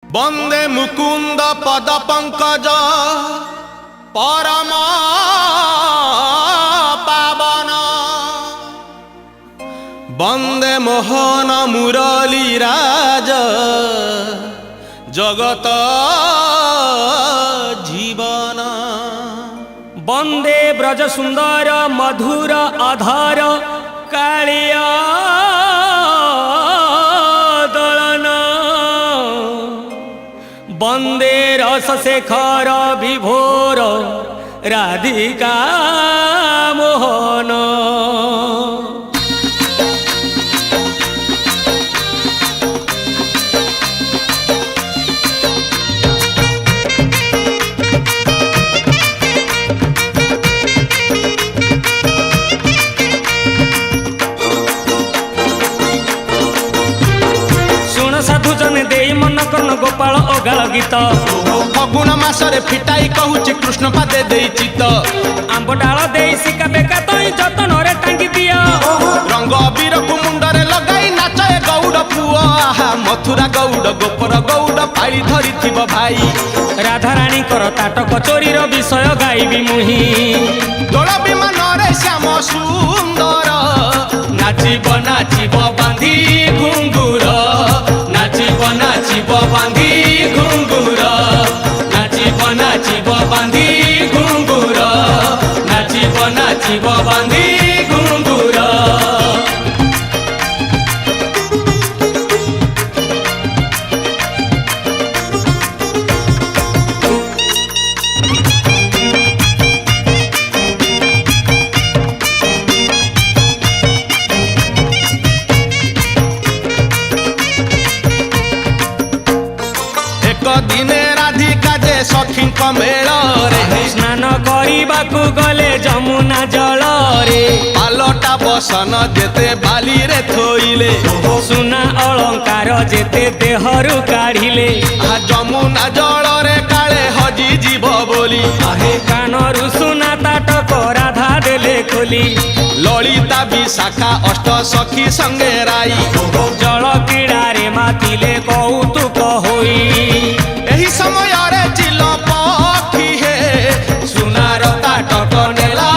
বন্দে মুকুন্দ পদ পঙ্কজ পরম পাবন বন্দে মোহন মুরলী রাজ জগত জীবন বন্দে ব্রজ সুন্দর মধুর অধর কালিয়া দলন বন্দে রস শেখর বিভোর রাধিকা মোহন সাধু জনে দেই মন কর্ণ গোপাল অগাল গীত ফগুণ মাসরে ফিটাই কহুছি কৃষ্ণ পাদে দেই চিত আম্ব ডাল দেই শিকা বেকা তই যতନରେ টাঙ্গি দিও রঙ্গ বীরকু মুন্ডরে লগাই নাচে গৌড় পুଅ আহা মথুরা গৌড় গোপর গৌড় পাଳି ধরিথিব ভাই রাধারাণীଙ୍କର তাটক চୋରୀର ବିଷୟ ଗାଇବି ମୁହିଁ দোল বিমানরে শ্যাম সুন্দর নাচিব নাচিব বাঁধি ঘুঙ্গুর নাচিব নাচিব বাঁধি ঘুঙ্গুর নাচিব নাচিব বাঁধি ঘুঙ্গুর নাচিব নাচিব বাঁধি ঘুঙ্গুর দিনে রাধিকা যে সখীଙ୍କ মেଳରେ ସ୍ନାନ କରିବାକୁ ଗଲେ ଯମୁନା ଜଳରେ ପାଲଟା ବସନ ଯେତେ ବାଲିରେ ଥୋଇଲେ ସୁନା ଅଳଙ୍କାର ଯେତେ ଦେହରୁ କାଢିଲେ ଯମୁନା ଜଳରେ କାଳେ ହଜି ଯିବ ବୋଲି କାନରୁ ସୁନା ତାଟକ ରାଧା ଦେଲେ ଖୋଲି ଲଳିତା ବିଶାଖା ଅଷ୍ଟ ସଖୀ ସଙ୍ଗେ ରାଇ ଜଳ କ୍ରୀଡ଼ାରେ ମାତିଲେ କୌତୁକ ହୋଇ ଏହି ସମୟରେ ଚିଲ ପକ୍ଷୀ ହେ ସୁନାର ତାଟକ ନେଲା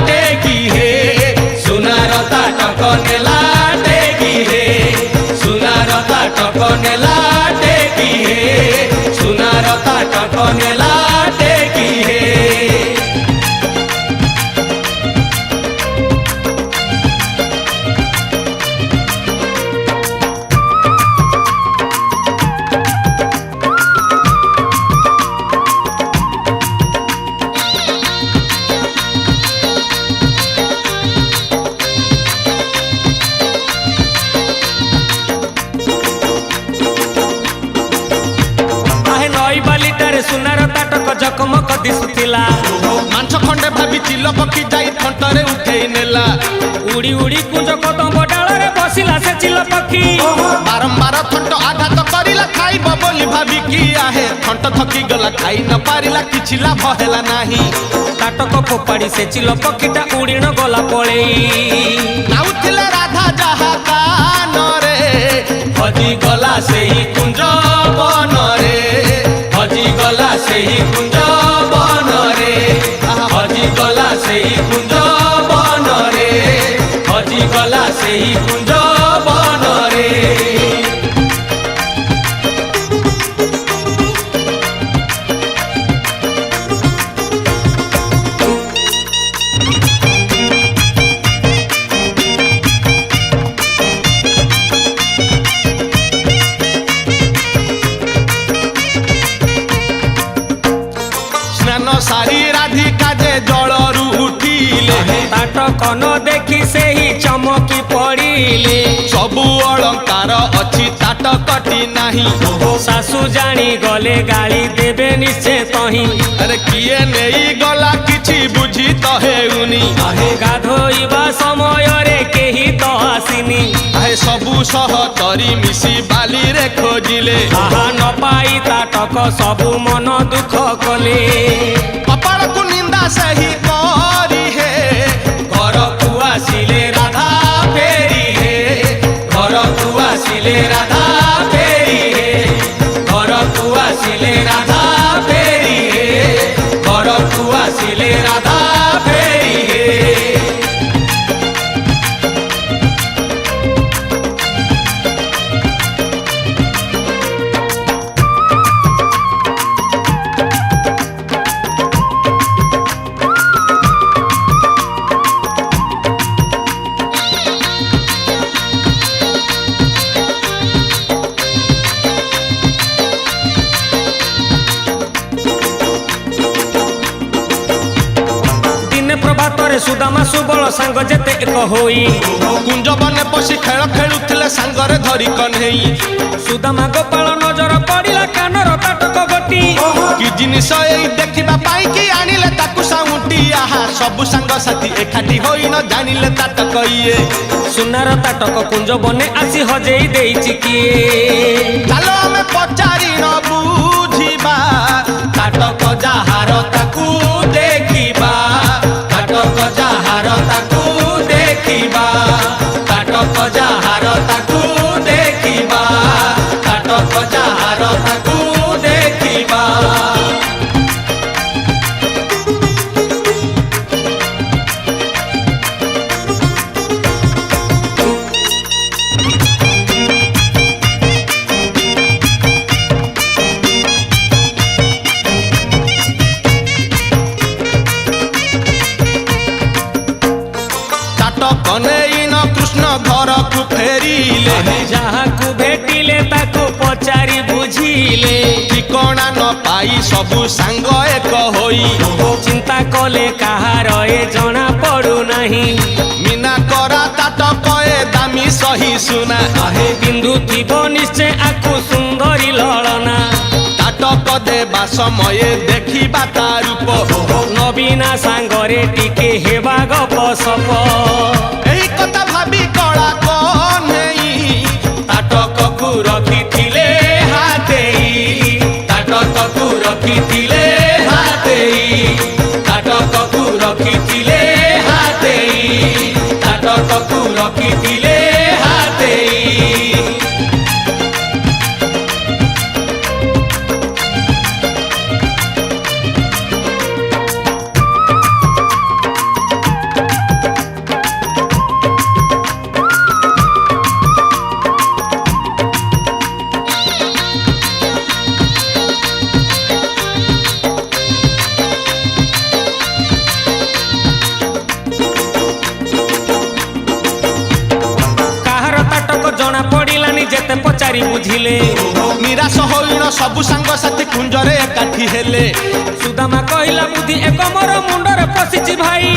ଟେକି ହେ ସୁନାର ତାଟକ ନେଲା ଟେକି ହେ ସୁନାର ତାଟକ ନେଲା ଟେକି ହେ ସୁନାର ତାଟକ ନେଲା ଟେକି ହେ ସୁନାର ତାଟକ ଜକମକ ଦିଶୁଥିଲା ମାଂସ ଖଣ୍ଡେ ଭାବି ଚିଲ ପକ୍ଷୀ ଯାଇ ଥଣ୍ଟରେ ଉଠେଇ ନେଲା ଉଡ଼ି ଉଡ଼ି କୁଞ୍ଜ କଦମ୍ବ ଡାଳରେ ବସିଲା ସେ ଚିଲ ପକ୍ଷୀ ବାରମ୍ବାର ଥଣ୍ଟ ଆଘାତ କରିଲା ଖାଇବ ବୋଲି ଭାବିକି ଆହେ ଥଣ୍ଟ ଥକି ଗଲା ଖାଇ ନ ପାରିଲା କିଛି ଲାଭ ହେଲା ନାହିଁ ତାଟକ ଫୋପାଡ଼ି ସେ ଚିଲ ପକ୍ଷୀଟା ଉଡ଼ିଣ ଗଲା ପଳେଇ ନାଉଥିଲେ ରାଧା ଯାହା କାନରେ ହଜିଗଲା ସେହି କୁଞ୍ଜ ବନରେ ହଜିଗଲା ସେହି କୁଞ୍ଜ ବନରେ ହଜିଗଲା ସେହି କୁଞ୍ଜ ବନରେ ହଜିଗଲା ସେହି କୁଞ୍ଜ ବନରେ ସାରି ରାଧିକା ଯେ ଜଳରୁ ଉଠିଲେ ତାଟକ ନ ଦେଖି ସେହି ଚମକି ପଡ଼ିଲେ ସବୁ ଅଳଙ୍କାର ଅଛି ତାଟକଟି ନାହିଁ ଶାଶୁ ଜାଣି ଗଲେ ଗାଳି ଦେବେ ନିଶ୍ଚେ ତହିଁ ଆରେ କିଏ ନେଇ ଗଲା କିଛି ବୁଝି ତ ହେଉନି ଗାଧୋଇବା ସମୟରେ କେହି ତ ଆସିନି ସବୁ ସହଚରୀ ମିଶି ବାଲିରେ ଖୋଜିଲେ ଆହା ନ ପାଇ ତାଟକ ସବୁ ମନ ଦୁଃଖ କଲେ କପାଳକୁ ନିନ୍ଦା ସେହି କରି ହେ ଘରକୁ ଆସିଲେ ରାଧା ଫେରି ହେ ଘରକୁ ଆସିଲେ ରାଧା ଫେରି ହେ ଘରକୁ ଆସିଲେ ରାଧା ଫେରି ହେ ଘରକୁ ଆସିଲେ ରାଧା ଫେରି ହେ ସୁଦାମା ସୁବଳ ସାଙ୍ଗ ଯେତେ ଏକ ହୋଇ କୁଞ୍ଜ ବନେ ପଶି ଖେଳ ଖେଳୁଥିଲେ ସାଙ୍ଗରେ ଧରି କହ୍ନେଇ ସୁଦାମା ଗୋପାଳ ନଜର ପଡ଼ିଲା କାନର ତାଟକ ଗୋଟି କି ଜିନିଷ ଏଇ ଦେଖିବା ପାଇଁ କି ଆଣିଲେ ତାକୁ ସାଉଁଟି ଆହା ସବୁ ସାଙ୍ଗସାଥି ଏକାଠି ହୋଇ ନ ଜାଣିଲେ ତାଟକ ଇଏ ସୁନାର ତାଟକ କୁଞ୍ଜ ବନେ ଆସି ହଜେଇ ଦେଇଛି କିଏ ଚାଲ ଆମେ ପଚାରି ନ ବୁଝିବା ତାଟକ ଯାହାର ତାକୁ ଦେଖିବା ତାଟକ ଯାହାର ତାକୁ ଦେଖିବା ତାଟକ ଯାହାର ତାକୁ ଦେଖିବା ତାଟକ ଯାହାର ତାକୁ ଦେଖିବା କନେଇନ କୃଷ୍ଣ ଘରକୁ ଫେରିଲେ ଯାହାକୁ ଭେଟିଲେ ତାକୁ ପଚାରି ବୁଝିଲେ ଠିକଣା ନ ପାଇ ସବୁ ସାଙ୍ଗ ଏକ ହୋଇ ଚିନ୍ତା କଲେ କାହାର ଏ ଜଣା ପଡୁନାହିଁ ମିନା କରା ତାଟକ ଏ ଦାମୀ ସହି ସୁନା ପିନ୍ଧୁଥିବ ନିଶ୍ଚୟ ଆକୁ ସୁନ୍ଦରୀ ଲଳନା ତାଟକ ଦେବା ସମୟ ଦେଖିବା ତା ରୂପ ନବୀନା ସାଙ୍ଗରେ ଟିକେ ହେବା ଗପ ସପ ଏହି କଥା ଭାବି କଳା କହ୍ନେଇ ତାଟକକୁ ରଖିଥିଲେ ହାତେଇ ତାଟକକୁ ରଖିଥିଲେ ହାତେଇ ତାଟକକୁ ରଖିଥିଲେ ହାତେଇ ତାଟକକୁ ରଖିଥିଲେ ହାତେଇ ଯେତେ ପଚାରି ବୁଝିଲେ ନିରାଶ ହୋଇଣ ସବୁ ସାଙ୍ଗସାଥି କୁଞ୍ଜରେ ଏକାଠି ହେଲେ ସୁଦାମା କହିଲା ବୁଦ୍ଧି ଏକ ମୋର ମୁଣ୍ଡରେ ପଶିଛି ଭାଇ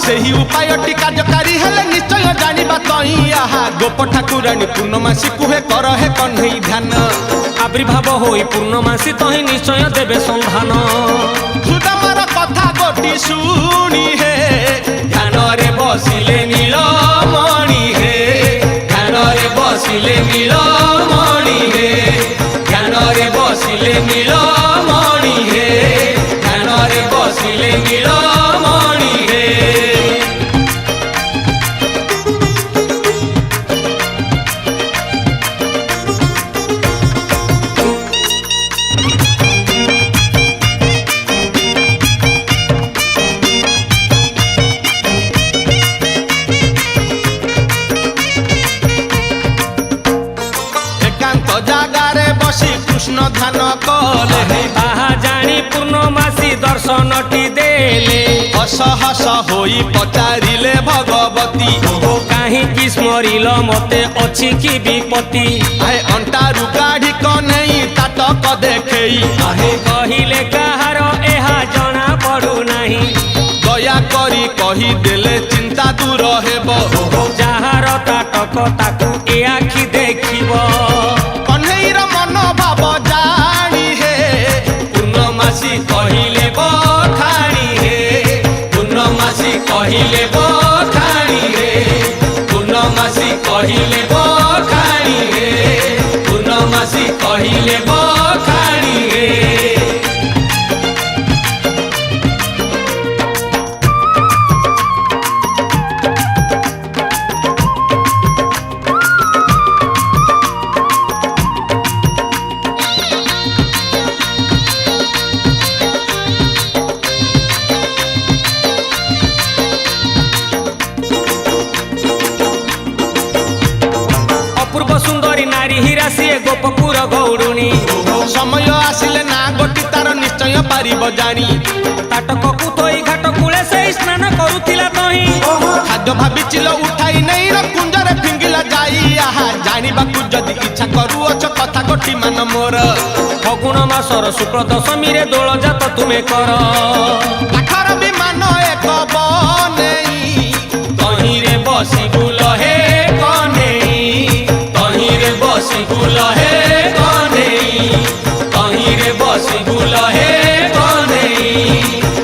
ସେହି ଉପାୟଟି କାର୍ଯ୍ୟକାରୀ ହେଲେ ନିଶ୍ଚୟ ଜାଣିବା ତହିଁ ଆହା ଗୋପ ଠାକୁରାଣୀ ପୂର୍ଣ୍ଣମାସୀ କୁହେ କର ହେ କହ୍ନେଇ ଧ୍ୟାନ ଆବିର୍ଭାବ ହୋଇ ପୂର୍ଣ୍ଣମାସୀ ତହିଁ ନିଶ୍ଚୟ ଦେବେ ସନ୍ଧାନ ସୁଦାମାର କଥା ଗୋଟି ଶୁଣି ହେ ଧ୍ୟାନରେ ବସିଲେ ନୀଳମଣି ହେ ଧ୍ୟାନରେ ବସିଲେ ନୀଳମଣି ହେ ଧ୍ୟାନରେ ବସିଲେ ନୀଳମଣି ହେ ଧ୍ୟାନରେ ବସିଲେ ନୀଳମଣି ହେ କୃଷ୍ଣ ଧ୍ୟାନ କଲେ ତାହା ଜାଣି ପୂର୍ଣ୍ଣମାସୀ ଦର୍ଶନଟି ଦେଲେ ହସ ହସ ହୋଇ ପଚାରିଲେ ଭଗବତୀ କାହିଁକି ସ୍ମରିଲ ମତେ ଅଛି କି ବିପତ୍ତି ଆହେ ଅଣ୍ଟାରୁ କାଢି କହ୍ନେଇ ତାଟକ ଦେଖେଇ ଆହେ କହିଲେ କାହାର ଏହା ଜଣା ପଡୁନାହିଁ ଦୟା କରି କହିଦେଲେ ଚିନ୍ତା ଦୂର ହେବ ଯାହାର ତାଟକ ତାକୁ ଏ ଆଖି ଦେଖିବ କହ୍ନେଇର ମନୋଭାବ ଜାଣି ହେ ପୂର୍ଣ୍ଣମାସୀ କହିଲେ ବଖାଣି ହେ ପୂର୍ଣ୍ଣମାସୀ କହିଲେ ବଖାଣି ହେ ପୂର୍ଣ୍ଣମାସୀ କହିଲେ ବଖାଣି ହେ ପୂର୍ଣ୍ଣମାସୀ କହିଲେ ବଖାଣି ହେ ନିଶ୍ଚୟ ପାରିବ ଜାଣି। ତାଟକକୁ ତୋଇ ଘାଟ କୂଳେ ସେଇ ସ୍ନାନ କରୁଥିଲା ତହିଁ। ଖାଦ୍ୟ ଭାବିଚିଲ ଉଠାଇ ନେଇ ର କୁଞ୍ଜରେ ଫିଙ୍ଗିଲା ଯାଇ। ଆହା ଜାଣିବାକୁ ଯଦି ଇଚ୍ଛା କରୁଅଛ କଥା ଗୋଟି ମାନ ମୋର। ଫଗୁଣ ମାସର ଶୁକ୍ଳ ଦଶମୀରେ ଦୋଳ ଜାତ ତୁମେ କର। କାଠର ବିମାନ ଏକ ବନେଇ ତହିଁରେ ବସି ବୁଲ ହେ କନେଇ। ତହିଁରେ ବସି ବୁଲ ହେ କନେଇ। ତହିଁରେ ବସି ବୁଲ ହେ କନେଇ।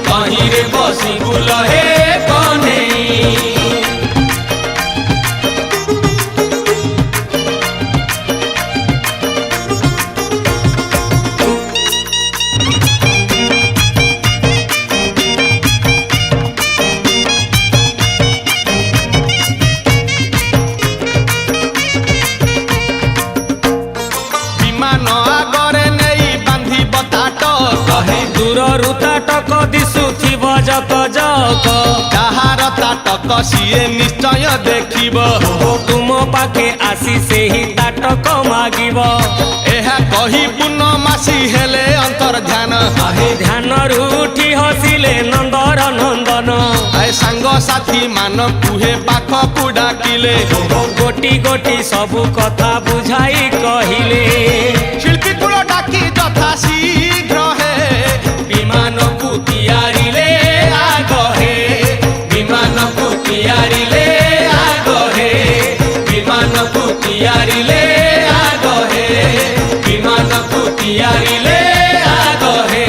ତହିଁରେ ବସି ବୁଲ ହେ କନେଇ। ବିମାନ ଆଗରେ ନେଇ ବାନ୍ଧିବ ତାଟ। କହେ ଦୂରରୁ ତାଟକ ଦିଶୁଥିବ ଜକ ଜକ। ଯାହାର ତାଟକ ସିଏ ନିଶ୍ଚୟ ଦେଖିବ। ତୁମ ପାଖେ ଆସି ସେହି ତାଟକ ମାଗିବ। ଏହା କହି ପୂର୍ଣ୍ଣମାସୀ ହେଲେ ଅନ୍ତର ଧ୍ୟାନ। ଧ୍ୟାନରୁ ଉଠି ହସିଲେ ନନ୍ଦର ନନ୍ଦନ। ସାଙ୍ଗସାଥୀ ମାନ କୁହେ ପାଖକୁ ଡାକିଲେ। ଗୋଟି ଗୋଟି ସବୁ କଥା ବୁଝାଇ କହିଲେ। ଶିଳ୍ପୀ କୁଳ ଡାକି ଯଥା ଶୀଘ୍ର ହେ ବିମାନକୁ ତିଆରିଲେ ଆଗ ହେ। ବିମାନକୁ ତିଆରିଲେ ଆଗ ହେ। ବିମାନକୁ ତିଆରିଲେ ଆଗ ହେ। ବିମାନକୁ ତିଆରିଲେ ଆଗ ହେ।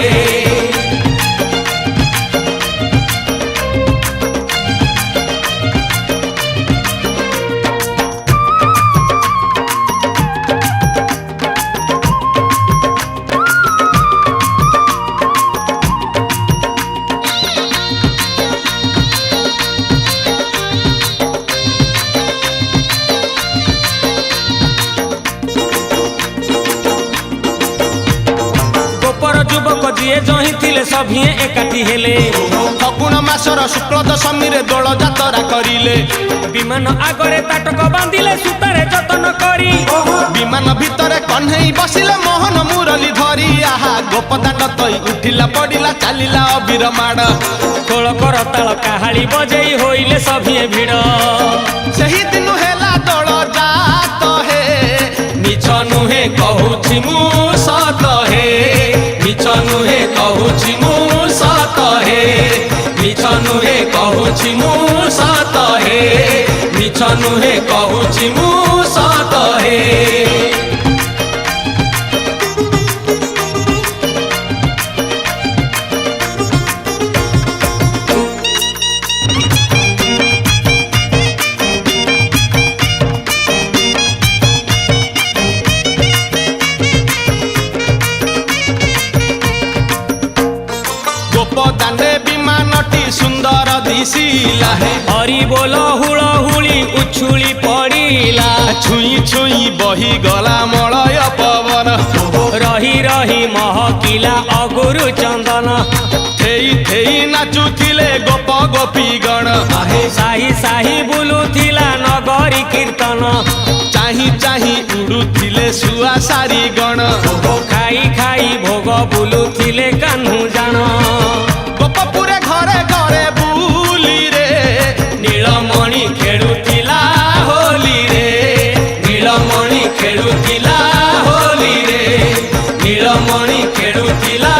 ଯୁବକ ଯିଏ ଜହିଁ ଥିଲେ ସଭିଏ ଏକାଠି ହେଲେ। ଫଗୁଣ ମାସର ଶୁକ୍ଳ ଦଶମୀରେ ଦୋଳ ଯାତ୍ରା କରିଲେ। ବିମାନ ଆଗରେ ତାଟକ ବାନ୍ଧିଲେ ସୂତାରେ ଯତନ କରି। ବିମାନ ଭିତରେ କହ୍ନେଇ ବସିଲେ ମୋହନ ମୁରଲି ଧରି। ଆହା ଗୋପଦାଣ୍ଡ ତଇ ଉଠିଲା ପଡ଼ିଲା ଚାଲିଲା ଅବିର ମାଡ଼। ଖୋଳ କର ତାଳ କାହାଳି ବଜେଇ ହୋଇଲେ ସଭିଏ ଭିଡ଼। ସେହି ଦିନ ହେଲା ଦୋଳ ଜାତ ହେ। ମିଛ ନୁହେଁ କହୁଛି ମୁଁ ସତ ହେ। ମିଛ ନୁହେଁ କହୁଛି ମୁଁ ସତ ହେ। ମିଛ ନୁହେଁ କହୁଛି ମୁଁ ସତ ହେ। ମିଛ ନୁହେଁ କହୁଛି ମୁଁ ସତ ହେ। ଗୋପଦାଣ୍ଡେ ବିମାନଟି ସୁନ୍ଦର ଦିଶିଲା। ହରି ବୋଲ ହୁଳ ହୁଳି ଉଛୁଳି ପଡ଼ିଲା। ଛୁଇଁ ଛୁଇଁ ବହି ଗଲା ମଳୟ ପବନ। ରହି ରହି ମହକିଲା ଅଗୁରୁ ଚନ୍ଦନ। ଥେଇ ଥେଇ ନାଚୁଥିଲେ ଗୋପ ଗୋପୀ ଗଣ। ସାହି ସାହି ବୁଲୁଥିଲା ନଗରୀ କୀର୍ତ୍ତନ। ଚାହିଁ ଚାହିଁ ଉଡୁଥିଲେ ଶୁଆ ସାରି ଗଣ। ଖାଇ ଖାଇ ଭୋଗ ବୁଲୁଥିଲେ କାହ୍ନୁ ଜାଣ। ଗୋପପୁରେ ଘରେ ଘରେ ବୁଲିରେ ନୀଳମଣି ଖେଳୁଥିଲା ହୋଲିରେ। ନୀଳମଣି ଖେଳୁଥିଲା ହୋଲିରେ। ନୀଳମଣି ଖେଳୁଥିଲା